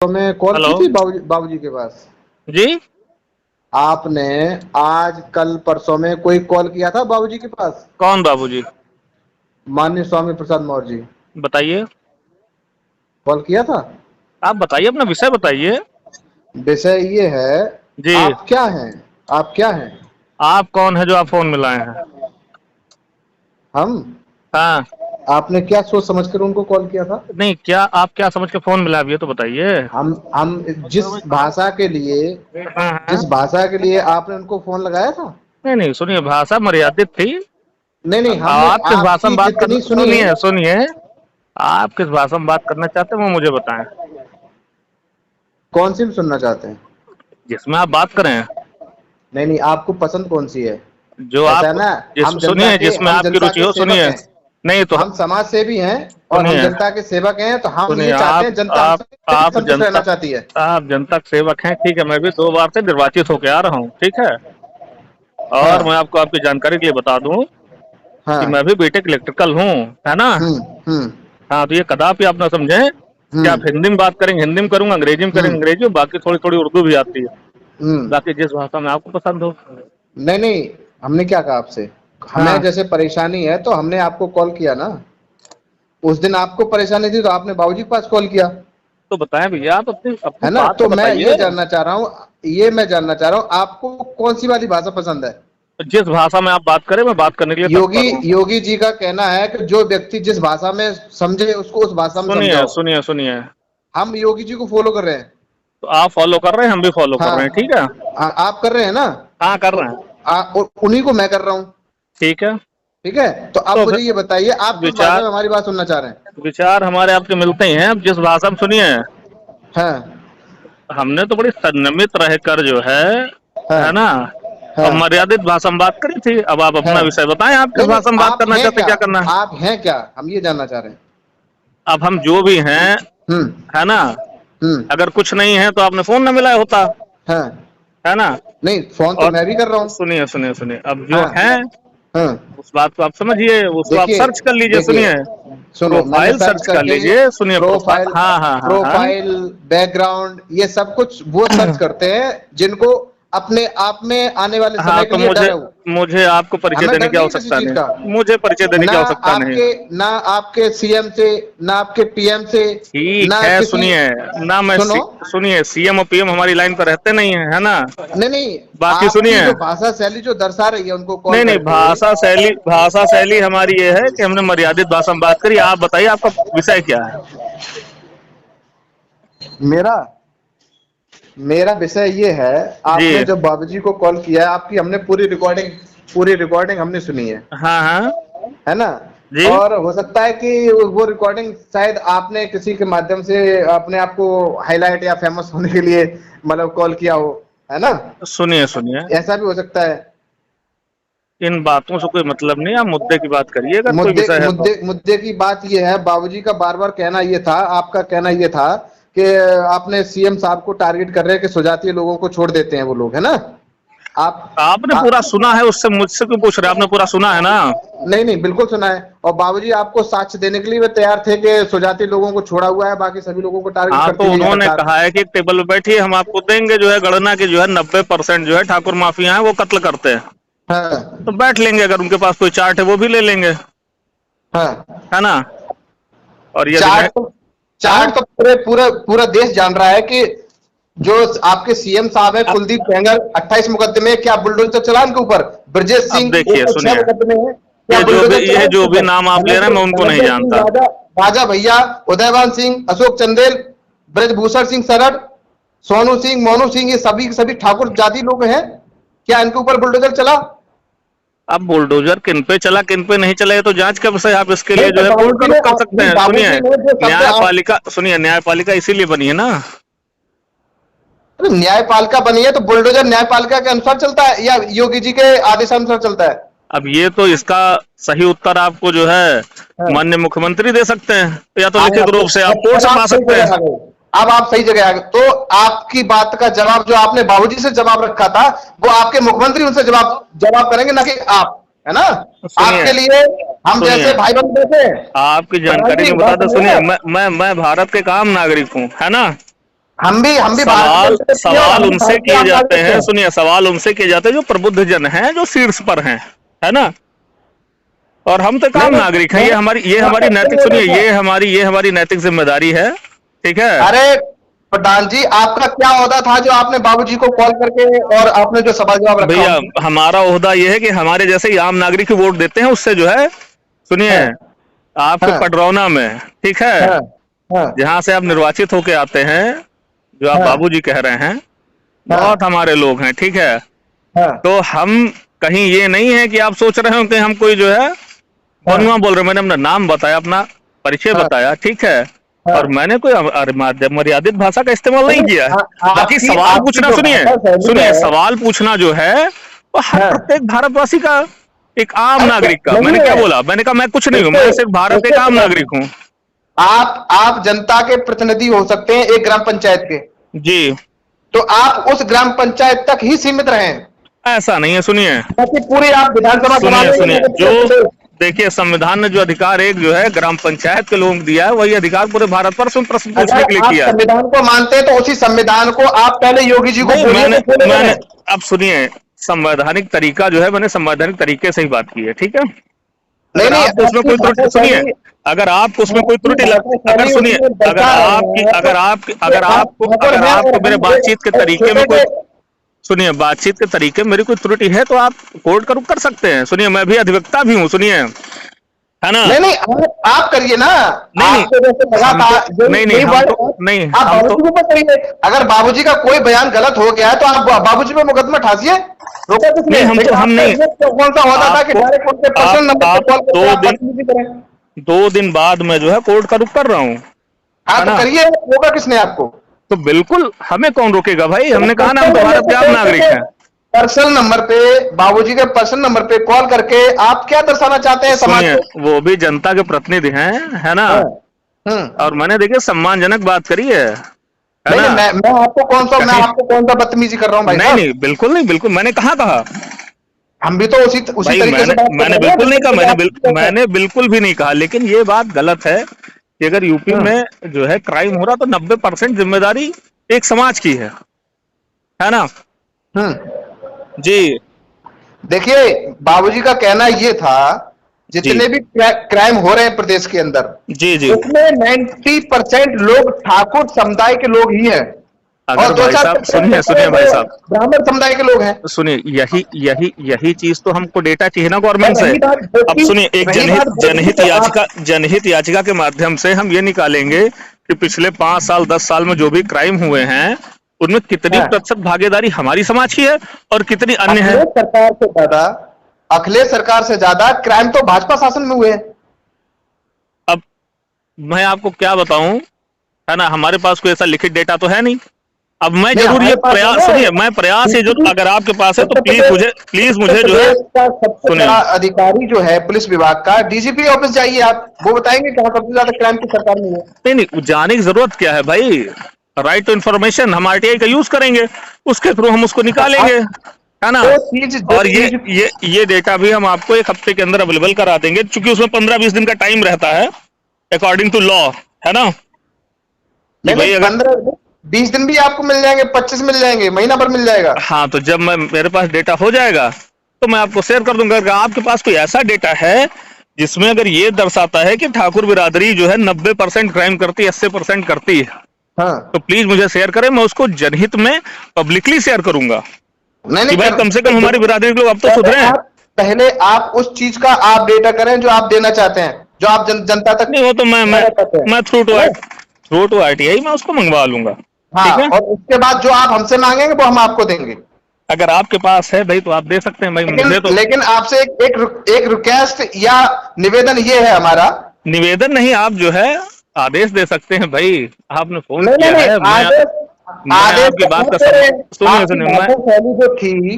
तो मैं call hello की थी बाबूजी के पास। जी। आपने आज कल परसों में कोई कॉल किया था बाबूजी के पास? कौन बाबूजी? माननीय स्वामी प्रसाद मौर्य जी, बताइए। कॉल किया था। आप बताइए, अपना विषय बताइए। विषय ये है, जी। आप क्या हैं? आप क्या हैं? आप कौन है जो आप फोन मिलाए हैं? हम? हाँ। आपने क्या सोच समझकर उनको कॉल किया था? नहीं, क्या आप क्या समझ के फोन मिला, अब ये तो बताइए। हम जिस भाषा के लिए हाँ हाँ। जिस भाषा के लिए आपने उनको फोन लगाया था। नहीं नहीं, सुनिए, भाषा मर्यादित थी। नहीं नहीं, हमने आप किस भाषा आपकी में बात कर, जितनी सुनी है। सुनिए सुनिए, आप किस भाषा में बात करना चाहते हैं वो मुझे बताएं। कौन सी भी सुनना चाहते हैं? जिसमें आप बात करें। नहीं नहीं, आपको पसंद कौन सी है? जो ऐसा आप, है ना, जिस सुनिए, जिसमें हम आपकी जनता रुचि के हो, सेवक सुनिए। हैं। नहीं तो हम समाज सेवी हैं और हम सुनिए जनता के सेवक हैं, तो हम सुनिए, ये चाहते हैं जनता हमसे भी आप संतुष्ट रहना जनता, चाहती है। आप जनता के सेवक हैं, ठीक है। मैं भी 2 बार से निर्वाचित होकर आ रहा हूँ, ठीक है। और मैं हाँ आपको आपकी जानकारी के लिए बता दूं कि मैं हाँ। भी बीटेक इलेक्ट्रिकल हूँ, है ना। हम्म। हाँ, तो ये कदापि आप ना समझें कि आप हम्म हिंदी में बात करेंगे हिंदी में करूंगा, अंग्रेजी में करेंगे हम्म अंग्रेजी में, बाकी थोड़ी थोड़ी उर्दू भी आती है। हम्म। बाकी जिस भाषा में आपको पसंद हो। नहीं नहीं, हमने क्या कहा आपसे? हमें हाँ, जैसे परेशानी है तो हमने आपको कॉल किया ना। उस दिन आपको परेशानी थी तो आपने बाबूजी के पास कॉल किया, तो बताएं भैया, आप अपनी अपनी है ना। बात तो तो मैं बताइए। ये जानना चाह रहा हूँ, आपको कौन सी वाली भाषा पसंद है? जिस भाषा में आप बात करें, मैं बात करने के लिए योगी तत्पर हूँ। योगी जी का कहना है कि जो व्यक्ति जिस भाषा में समझे उसको उस भाषा में सुनिए समझाओ। सुनिए सुनिए, हम योगी जी को फॉलो कर रहे हैं। तो आप फॉलो कर रहे हैं, हम भी फॉलो कर हाँ, रहे हैं, ठीक है। आप कर रहे हैं ना। हाँ, कर तो रहे हैं। और उन्हीं को मैं कर रहा हूँ। ठीक है। ठीक है, तो अब तो मुझे फिर ये बताइए, आप किस भाषा विचार, में हमारी बात सुनना चाह रहे हैं? विचार हमारे आपके मिलते ही हैं। अब जिस भाषा में, सुनिए, हाँ हमने तो बड़ी संयमित रहकर जो है ना, हाँ और हाँ मर्यादित भाषा में बात करी थी। अब आप अपना हाँ। विषय बताएं, आप किस नहीं नहीं, भाषा में बात आप करना हैं चाहते हैं, क्या? क्या करना है। आप हैं क्या, हम ये जानना चाह रहे हैं। अब हम जो भी हैं, हम्म है ना। हम्म। अगर कुछ नहीं है तो आपने फोन न मिलाया होता, हाँ। है ना। नहीं, फोन तो और मैं भी कर रहा हूँ। सुनिए सुनिए सुनिए, अब जो हाँ है हाँ। उस बात को आप समझिए, उसको आप देखिए सर्च कर लीजिए, देखिए, सुनिए। सुनो, मैंने प्रोफाइल सर्च सर्च कर करके लीजिए, सुनिए, प्रोफाइल, प्रोफाइल हाँ हाँ हाँ हाँ। प्रोफाइल बैकग्राउंड ये सब कुछ वो सर्च करते हैं जिनको अपने आप में आने वाले हाँ, समय के तो लिए डर मुझे है वो। मुझे आपको परिचय हमें देने डर की नहीं है किसी आवश्यकता चीज का। नहीं, मुझे परिचय देने ना की आवश्यकता नहीं। ना आपके सीएम से, ना आपके पीएम से, ठीक ना है, किसी। सुनिए, ना मैं सुनो, सुनिए, सीएम और पीएम हमारी लाइन पर रहते नहीं है ना। नहीं नहीं, बाकी आपकी सुनिए। जो भाषा शैली जो दर्शा रही है उनको कॉल नहीं नहीं, करके। भाषा शैली हमारी ये है कि हमने मर्यादित भाषा में बात करी। आप बताइए, आपका विषय क्या है। मेरा मेरा विषय ये है, आपने जी। जब बाबूजी को कॉल किया है, आपकी हमने पूरी रिकॉर्डिंग हमने सुनी हाँ हाँ। है ना। जी। और हो सकता है कि वो रिकॉर्डिंग शायद आपने किसी के माध्यम से अपने आप को हाईलाइट या फेमस होने के लिए मतलब कॉल किया हो, है ना। सुनिए सुनिए, ऐसा भी हो सकता है। इन बातों से कोई मतलब नहीं, आप मुद्दे की बात करिए, अगर कोई मुद्दे विषय है तो। मुद्दे मुद्दे की बात ये है, बाबूजी का बार बार कहना ये था, आपका कहना ये था कि आपने सीएम साहब को टारगेट कर रहे हैं कि सुजातीय लोगों को छोड़ देते हैं वो लोग, है ना। आपने आ, पूरा सुना है, उससे मुझसे क्यों पूछ रहे हैं? आपने पूरा सुना है ना। नहीं नहीं, बिल्कुल सुना है। और बाबूजी आपको साक्ष्य देने के लिए वे तैयार थे कि सुजातीय लोगों को छोड़ा हुआ है, बाकी सभी लोगों को टारगेट हाँ, तो करती है ये उन्होंने सरकार। कहा है कि एक टेबल पे बैठिए, हम आपको देंगे जो है गणना की, जो है 90% जो है ठाकुर माफिया है वो कत्ल करते हैं। तो हाँ बैठ लेंगे, अगर उनके पास कोई चार्ट है वो भी ले लेंगे, हाँ। है ना। और यदि नहीं। चार्ट तो हाँ, चार्ट तो पूरे पूरा पूरा देश जान रहा है कि जो आपके सीएम साहब है अब कुलदीप सेंगर, 28 मुकदमे, क्या बुलडोजर चला उनके ऊपर? ब्रजेश अब सिंह देखिए, 106 सुनिए, मुकदमे हैं, क्या ये जो भी बुलडोजर चला ये उनके जो भी ऊपर? नाम आप ले रहे हैं, मैं उनको नहीं धनंजय सिंह जानता। राजा, राजा भैया, उदयभान सिंह, अशोक चंदेल, ब्रजभूषण सिंह सरड़, सोनू सिंह, मोनू सिंह, ये सभी सभी ठाकुर जाति लोग हैं, क्या इनके ऊपर बुलडोजर चला? अब बुलडोजर किन पे चला किन पे नहीं चला, ये तो जांच का विषय, आप इसके नहीं लिए तो जो है कोर्ट का बाबूजी ने रुख कर सकते नहीं, हैं। सुनिए, बाबूजी ने जो शब्द आप न्यायपालिका, सुनिए, न्यायपालिका इसीलिए बनी है ना। न्यायपालिका बनी है तो बुलडोजर न्यायपालिका के अनुसार चलता है या योगी जी के आदेशानुसार चलता है? अब ये तो इसका सही उत्तर आपको जो है हाँ। माननीय मुख्यमंत्री दे सकते हैं, या तो हाँ, लिखित रूप से आप कोर्ट अब से आप पा सही सकते जगह हैं। आ गए। अब आप सही जगह आ गए, तो आपकी बात का जवाब जो आपने बाबूजी से जवाब रखा था, वो आपके मुख्यमंत्री उनसे जवाब जवाब करेंगे, ना कि आप, है ना। सुनिए आपके लिए हम सुनिए, जैसे भाई बंद बैठे हैं। आपकी जानकारी पढ़ाई को बात बताते, सुनिए सुनिए, ना। मैं भारत के काम नागरिक हूँ, है ना। हम भी सवाल उनसे किए जाते हैं, सुनिए, सवाल उनसे किए जाते हैं जो प्रबुद्ध जन हैं, जो शीर्ष पर हैं, है ना। और हम तो आम नागरिक हैं, ये हमारी नैतिक, सुनिए, ये हमारी नैतिक जिम्मेदारी है, ठीक है। अरे प्रधान जी, आपका क्या ओहदा था जो आपने बाबूजी को कॉल करके और आपने जो सवाल जवाब रखा? भैया, हमारा ओहदा ये है कि हमारे जैसे ही आम नागरिक वोट देते हैं, उससे जो है, सुनिए, आपके पडरौना में, ठीक है, जहां से आप निर्वाचित होके आते हैं, जो आप बाबूजी कह रहे हैं, बहुत हमारे लोग हैं, ठीक है। तो हम कहीं ये नहीं है कि आप सोच रहे हो कि हम कोई जो है बनुआ बोल रहे हैं। मैंने अपना नाम बताया, अपना परिचय बताया, ठीक है, और मैंने कोई मर्यादित भाषा का इस्तेमाल नहीं किया। बाकी सवाल पूछना, सुनिए, सवाल पूछना जो है वो हर प्रत्येक भारतवासी का, एक आम नागरिक का। मैंने क्या बोला? मैंने कहा मैं कुछ नहीं हूँ, मैं सिर्फ भारत के एक आम नागरिक हूँ। आप जनता के प्रतिनिधि हो सकते हैं एक ग्राम पंचायत के, जी, तो आप उस ग्राम पंचायत तक ही सीमित रहें। ऐसा नहीं है, सुनिए, पूरी आप विधानसभा, सुनिए, जो देखिए, संविधान ने जो अधिकार एक जो है ग्राम पंचायत के लोगों को दिया है, वही अधिकार पूरे भारत पर प्रश्न पूछने के लिए किया है। संविधान को मानते हैं तो उसी संविधान को आप पहले योगी जी को मैंने अब सुनिए, संवैधानिक तरीका जो है, मैंने संवैधानिक तरीके से ही बात की है, ठीक है। नहीं, उसमें कोई त्रुटि, सुनिए, अगर आपको उसमें कोई त्रुटि अगर सुनिए, अगर आपको मेरे बातचीत के तरीके में कोई, सुनिए, बातचीत के तरीके में मेरी कोई त्रुटि है तो आप कोर्ट का रुख कर सकते हैं। सुनिए, मैं भी अधिवक्ता भी हूँ, सुनिए, है ना। नहीं, आप करिए ना। नहीं, अगर बाबूजी का कोई बयान गलत हो गया है तो आप बाबूजी पे मुकदमा ठासिए, रोका कुछ नहीं। हम नहीं, कौन सा होता था कि डायरेक्ट उनके पर्सनल नंबर पे कॉल 2 दिन बाद मैं जो है कोर्ट का रुख कर रहा हूँ। हाँ, तो करिए, रोका किसने आपको? तो बिल्कुल, हमें कौन रोकेगा भाई, हमने कहा ना हम तो भारत के आम नागरिक हैं। पर्सनल नंबर पे, बाबूजी के पर्सनल नंबर पे कॉल करके आप क्या दर्शाना चाहते हैं समाज को? वो भी जनता के प्रतिनिधि हैं, है ना। और मैंने देखिए सम्मानजनक बात करी है ना। मैं आपको कौन सा बदतमीजी कर रहा हूँ भाई? नहीं, बिल्कुल नहीं, बिल्कुल मैंने कहा हम भी तो उसी तरीके से मैंने बिल्कुल नहीं कहा, मैंने बिल्कुल भी नहीं कहा। लेकिन ये बात गलत है कि अगर यूपी में जो है क्राइम हो रहा तो 90% जिम्मेदारी एक समाज की है ना। जी, देखिए, बाबूजी का कहना ये था, जितने भी क्राइम हो रहे हैं प्रदेश के अंदर, जी, उसमें 90% लोग ठाकुर समुदाय के लोग ही हैं। और भाई साहब, सुनिए भाई साहब, ब्राह्मण समुदाय के लोग हैं। सुनिए, यही चीज तो हमको डेटा चाहिए ना गवर्नमेंट से। अब सुनिए, एक जनहित याचिका के माध्यम से हम ये निकालेंगे कि पिछले 5 साल 10 साल में जो भी क्राइम हुए हैं उनमें कितनी प्रतिशत भागीदारी हमारी समाज की है और कितनी अन्य है। अखिलेश सरकार से ज्यादा क्राइम तो भाजपा शासन में हुए हैं। अब मैं आपको क्या बताऊं, है ना, हमारे पास कोई ऐसा लिखित डेटा तो है नहीं। अब मैं जरूर ये प्रयास, सुनिए, मैं प्रयास ये जो, अगर आपके पास है तो प्लीज मुझे जो है, सुनिए, अधिकारी जो है पुलिस विभाग का, डीजीपी ऑफिस जाइए, आप वो बताएंगे कहां सबसे ज्यादा क्राइम की सरकार में है। नहीं, जाने की जरूरत क्या है भाई, राइट टू इन्फॉर्मेशन, हम आरटीआई का यूज करेंगे, उसके थ्रू हम उसको निकालेंगे, है ना। और ये डेटा भी हम आपको 1 हफ्ते के अंदर अवेलेबल करा देंगे, क्योंकि उसमें 15-20 दिन का टाइम रहता है अकॉर्डिंग टू लॉ, है ना। भाई, अगर 15-20 दिन भी आपको मिल जाएंगे, 25 मिल जाएंगे, महीना भर मिल जाएगा। हाँ, तो जब मेरे पास डेटा हो जाएगा तो मैं आपको शेयर कर दूंगा। अगर आपके पास कोई ऐसा डेटा है जिसमें अगर ये दर्शाता है कि ठाकुर बिरादरी जो है 90% क्राइम करती है, 80% करती है, तो प्लीज मुझे शेयर करें, मैं उसको जनहित में पब्लिकली शेयर करूंगा। नहीं भाई, कम से कम हमारी बिरादरी के लोग अब तो सुधरे हैं। पहले आप उस चीज का आप डेटा करें जो आप देना चाहते हैं, जो आप जनता तक नहीं, वो तो मैं थ्रू टू आरटीआई मैं उसको मंगवा लूंगा। ठीक है, और उसके बाद जो आप हमसे मांगेंगे वो हम आपको देंगे। अगर आपके पास है भाई तो आप दे सकते हैं भाई, मुझे तो। लेकिन आपसे एक रिक्वेस्ट या निवेदन ये है हमारा। निवेदन नहीं, आप जो है आदेश दे सकते हैं भाई। आपने फोन किया है, मैं आपकी बात का सुनिए, जो थी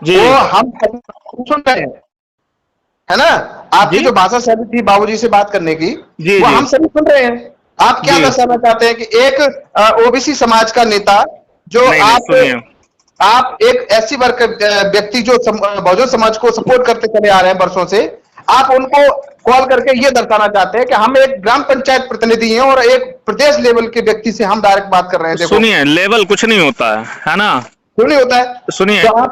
वो हम सुन रहे हैं, है ना। आपकी जो भाषा शैली थी बाबूजी से बात करने की, वो हम सभी सुन रहे हैं। आप क्या दर्शाना चाहते हैं कि एक ओबीसी समाज का नेता जो आप एक ऐसी वर्ग व्यक्ति जो बहुजन समाज को सपोर्ट करते चले आ रहे हैं वर्षों से, आप उनको कॉल करके ये दर्शाना चाहते हैं कि हम एक ग्राम पंचायत प्रतिनिधि हैं और एक प्रदेश लेवल के व्यक्ति से हम डायरेक्ट बात कर रहे हैं। सुनिए, लेवल कुछ नहीं होता है ना? क्यों नहीं होता है? सुनिए, तो आप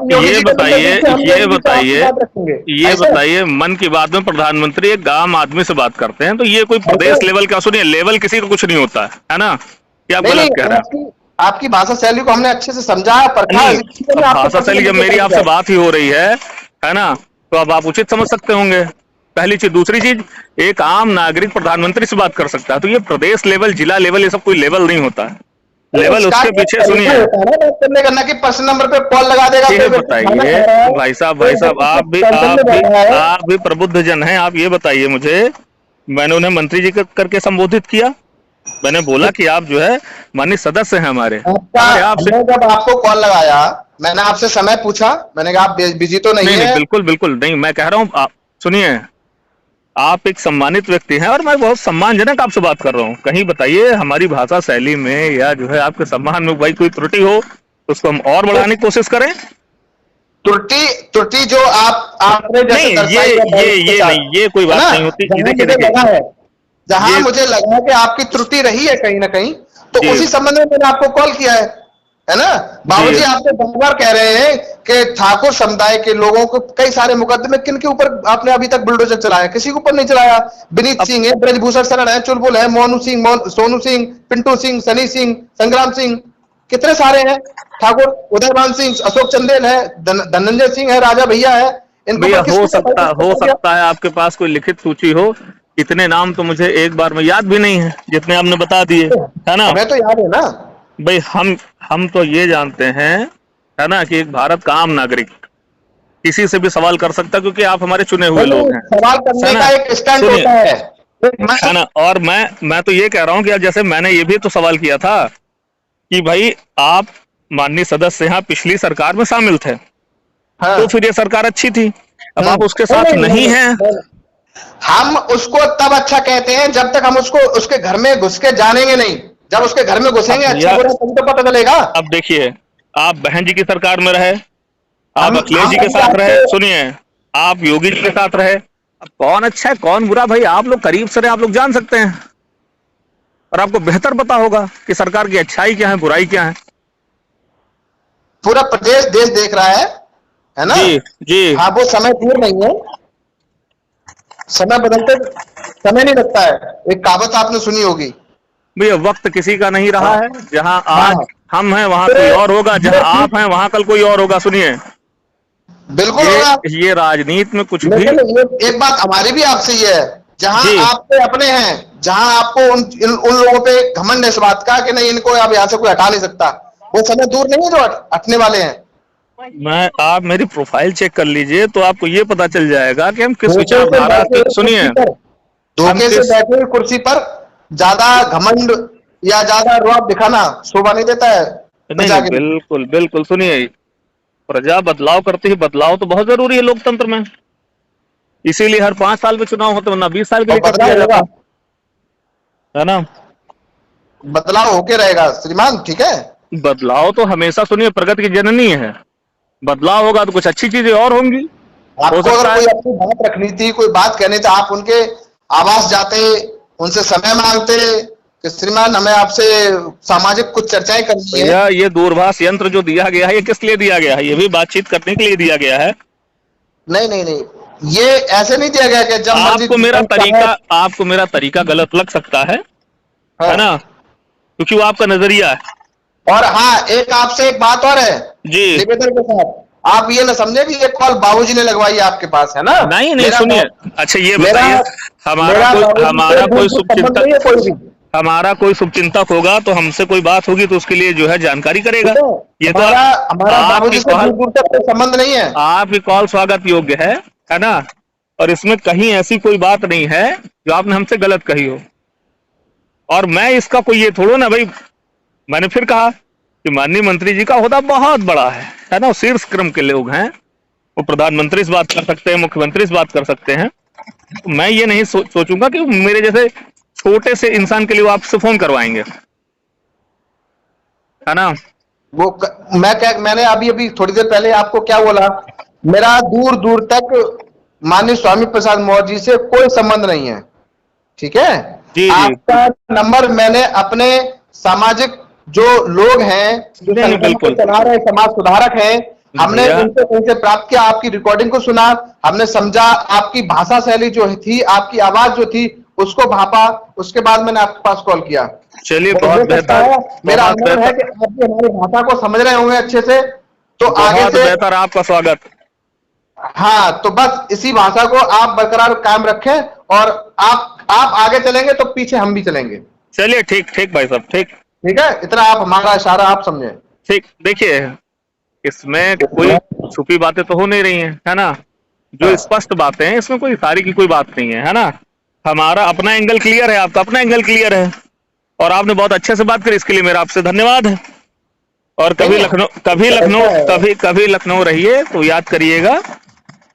ये बताइए मन की बात में प्रधानमंत्री एक आम आदमी से बात करते हैं, तो ये कोई प्रदेश लेवल का? सुनिए, लेवल किसी का कुछ नहीं होता है ना? क्या आप गलत कह रहे हैं? आपकी भाषा शैली को हमने अच्छे से समझा, परखा। भाषा शैली जब मेरी आपसे बात ही हो रही है ना, तो अब आप उचित समझ सकते होंगे, पहली चीज। दूसरी चीज, एक आम नागरिक प्रधानमंत्री से बात कर सकता है, तो ये प्रदेश लेवल, जिला लेवल, ये सब कोई लेवल नहीं होता है। लेवल उसके पीछे, सुनिए, करना कि पर्सनल नंबर पे कॉल लगा देगा। ये बताइए भाई साहब, आप भी प्रबुद्ध जन हैं, आप ये बताइए मुझे, मैंने उन्हें मंत्री जी करके संबोधित किया? मैंने बोला कि आप जो है माननीय सदस्य हैं हमारे। आपसे जब आपको कॉल लगाया, मैंने आपसे समय पूछा, मैंने कहा आप बिजी तो नहीं है? बिल्कुल बिल्कुल नहीं, मैं कह रहा हूँ, सुनिए, आप एक सम्मानित व्यक्ति हैं और मैं बहुत सम्मानजनक आपसे बात कर रहा हूँ। कहीं बताइए हमारी भाषा शैली में या जो है आपके सम्मान में भाई कोई त्रुटि हो तो उसको हम और बढ़ाने की कोशिश करें। त्रुटि जो आपने नहीं, ये कोई बात नहीं होती। जहां मुझे लगा कि आपकी त्रुटि रही है कहीं ना कहीं, तो उसी संबंध में मैंने आपको कॉल किया है ना? बाबूजी आपसे बार कह रहे हैं कि ठाकुर समुदाय के लोगों को कई सारे मुकदमे, किन के ऊपर आपने अभी तक बुलडोजर चलाया? किसी के ऊपर नहीं चलाया। विनीत सिंह है, ब्रजभूषण शरण है, चुलबुल है, मोनू सिंह, सोनू सिंह, पिंटू सिंह, सनी सिंह, संग्राम सिंह, कितने सारे हैं ठाकुर, उदयभान सिंह, अशोक चंदेल है, धनंजय सिंह है, राजा भैया है। भैया हो सकता है आपके पास कोई लिखित सूची हो, इतने नाम तो मुझे एक बार में याद भी नहीं है जितने आपने बता दिए, है ना? हमें तो याद है ना भाई, हम तो ये जानते हैं, है ना, कि एक भारत का आम नागरिक किसी से भी सवाल कर सकता है, क्योंकि आप हमारे चुने हुए लोग हैं। सवाल करने का एक स्टैंड होता है ना? और मैं तो ये कह रहा हूं कि जैसे मैंने ये भी तो सवाल किया था कि भाई आप माननीय सदस्य यहाँ पिछली सरकार में शामिल थे, हाँ। तो फिर ये सरकार अच्छी थी, अब आप उसके साथ नहीं हैं। हम उसको तब अच्छा कहते हैं जब तक हम उसके घर में घुस के जानेंगे नहीं। जब उसके घर में घुसेंगे अच्छा बुरा तभी तो पता चलेगा। अब देखिए, आप बहन जी की सरकार में रहे, आप अखिलेश जी के साथ रहे, सुनिए, आप योगी जी के साथ रहे, अब कौन अच्छा है कौन बुरा भाई आप लोग करीब से रहे, आप लोग जान सकते हैं, और आपको बेहतर पता होगा कि सरकार की अच्छाई क्या है, बुराई क्या है। पूरा प्रदेश देश देख रहा है ना? जी। हाँ, वो समय दूर नहीं है, समय बदलते समय नहीं लगता है। एक कहावत आपने सुनी होगी, भैया वक्त किसी का नहीं रहा है, जहां आज हम हैं वहां कोई और होगा, जहां आप हैं वहां कल कोई और होगा। सुनिए, बिल्कुल ये राजनीति में कुछ भी। एक बात हमारी भी आपसे ये है, जहां आपके अपने हैं, जहां आपको उन लोगों पे घमंड है इस बात का कि नहीं, इनको अब यहाँ से कोई हटा नहीं सकता, वो समय दूर नहीं है जो हटने वाले हैं। आप मेरी प्रोफाइल चेक कर लीजिए तो आपको ये पता चल जाएगा कि हम किस विचारधारा के। सुनिए, धोखे से बैठे कुर्सी पर ज्यादा घमंड या ज्यादा रुआब दिखाना शोभा नहीं देता है। नहीं, बिल्कुल बिल्कुल। सुनिए, प्रजा बदलाव करती है, बदलाव तो बहुत जरूरी है लोकतंत्र में, इसीलिए हर 5 साल में चुनाव होते, वरना 20 साल के लिए कर दिया जाता है ना? बदलाव होके रहेगा श्रीमान, ठीक है? बदलाव तो हमेशा, सुनिए, प्रगति की जननी है, बदलाव होगा तो कुछ अच्छी चीजें और होंगी। आपको अगर कोई अपनी बात रखनी थी, कोई बात कहनी थी, आप उनके आवास जाते, उनसे समय मांगते कि श्रीमान हमें आपसे सामाजिक कुछ चर्चाएं करनी है। ये दूरभाष यंत्र जो दिया गया है, ये किस लिए दिया गया है? ये भी बातचीत करने के लिए दिया गया है। नहीं, ये ऐसे नहीं दिया गया कि जब आपको मेरा तरीका गलत लग सकता है, हाँ। है ना? क्योंकि वो आपका नजरिया है। और हाँ, एक आपसे एक बात और है जी, निवेदन के साथ, आप ये ना समझे कि ये कॉल बाबूजी ने लगवाई आपके पास, है ना? नहीं, सुनिए, अच्छा ये बताइए, हमारा कोई शुभचिंतक होगा तो हमसे कोई बात होगी तो उसके लिए जो है जानकारी करेगा। ये तो हमारा बाबूजी से दूर तक कोई संबंध नहीं है। आपकी कॉल स्वागत योग्य है ना? और इसमें कहीं ऐसी कोई बात नहीं है जो आपने हमसे गलत कही हो। और मैं इसका कोई ये थोड़ा ना भाई, मैंने फिर कहा कि माननीय मंत्री जी का ओहदा बहुत बड़ा है ना? शीर्ष क्रम के लोग हैं, वो प्रधानमंत्री से बात कर सकते हैं, मुख्यमंत्री से बात कर सकते हैं। तो मैं ये नहीं सोचूंगा कि मेरे जैसे छोटे से इंसान के लिए वो आपसे फोन करवाएंगे, है ना? मैंने अभी थोड़ी देर पहले आपको क्या बोला, मेरा दूर दूर तक माननीय स्वामी प्रसाद मौर्य जी से कोई संबंध नहीं है, ठीक है। जी, आपका नंबर मैंने अपने सामाजिक जो लोग हैं, जो संगठन को चला रहे समाज सुधारक हैं, हमने उनसे प्राप्त किया, आपकी रिकॉर्डिंग को सुना, हमने समझा, आपकी भाषा शैली जो थी, आपकी आवाज जो थी उसको भापा, उसके बाद मैंने आपके पास कॉल किया। चलिए बहुत बेहतर, मेरा अनुरोध है कि आप भी हमारी भाषा को समझ रहे होंगे अच्छे से, तो आगे से बेहतर, आपका स्वागत। हाँ, तो बस इसी भाषा को आप बरकरार कायम रखें और आप आगे चलेंगे तो पीछे हम भी चलेंगे। चलिए ठीक ठीक भाई साहब, ठीक ठीक है, इतना आप हमारा इशारा आप समझें। ठीक, देखिए इसमें कोई छुपी बातें तो हो नहीं रही हैं, है ना, जो स्पष्ट बातें हैं, इसमें कोई सारी की कोई बात नहीं है ना। हमारा अपना एंगल क्लियर है, आपका अपना एंगल क्लियर है, और आपने बहुत अच्छे से बात करी, इसके लिए मेरा आपसे धन्यवाद है। और कभी लखनऊ रहिए तो याद करिएगा,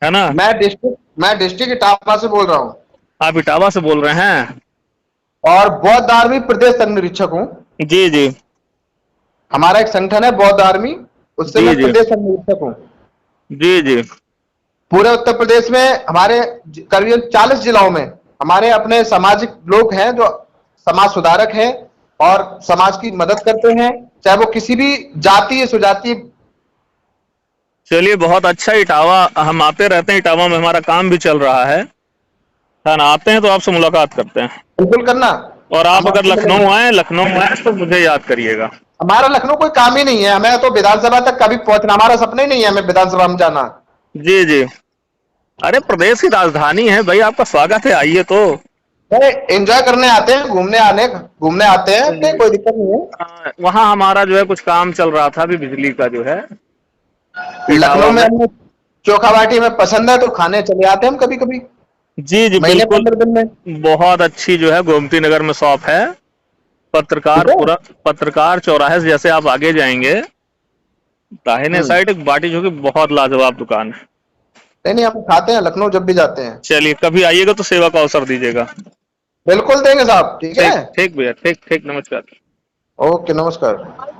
है ना। मैं डिस्ट्रिक्ट इटावा से बोल रहा हूँ। आप इटावा से बोल रहे हैं? और बौद्ध आर्मी प्रदेश संघ निरीक्षक हूँ। जी जी, हमारा एक संगठन है बौद्ध आर्मी, उससे मैं प्रदेश संघ निरीक्षक हूँ। जी जी, पूरे उत्तर प्रदेश में हमारे करीब 40 जिलों में हमारे अपने सामाजिक लोग हैं जो समाज सुधारक हैं और समाज की मदद करते हैं, चाहे वो किसी भी जाति या सुजाति। चलिए बहुत अच्छा। इटावा हम आते रहते हैं, इटावा में हमारा काम भी चल रहा है ना, आते हैं तो आपसे मुलाकात करते हैं। बिल्कुल करना। और आप अगर लखनऊ आए तो मुझे याद करिएगा। हमारा लखनऊ कोई काम ही नहीं है, हमें तो विधानसभा तक कभी पहुंचना, हमारा सपना ही नहीं है हमें विधानसभा में जाना। जी जी, अरे प्रदेश की राजधानी है भाई, आपका स्वागत है, आइए। तो एंजॉय करने आते हैं, घूमने आते हैं, कोई दिक्कत नहीं है। वहाँ हमारा जो है कुछ काम चल रहा था अभी, बिजली का जो है। लखनऊ में हमें चोखा बाटी में पसंद है तो खाने चले आते हैं हम कभी कभी। जी जी बिल्कुल, बहुत अच्छी जो है गोमती नगर में शॉप है, पत्रकार चौराहे से जैसे आप आगे जाएंगे दाहिने साइड एक बाटी जो कि बहुत लाजवाब दुकान है। नहीं हम खाते हैं लखनऊ जब भी जाते हैं। चलिए कभी आइएगा तो सेवा का अवसर दीजिएगा। बिल्कुल देंगे साहब, ठीक है। ठीक भैया, ठीक ठीक, नमस्कार। ओके, नमस्कार।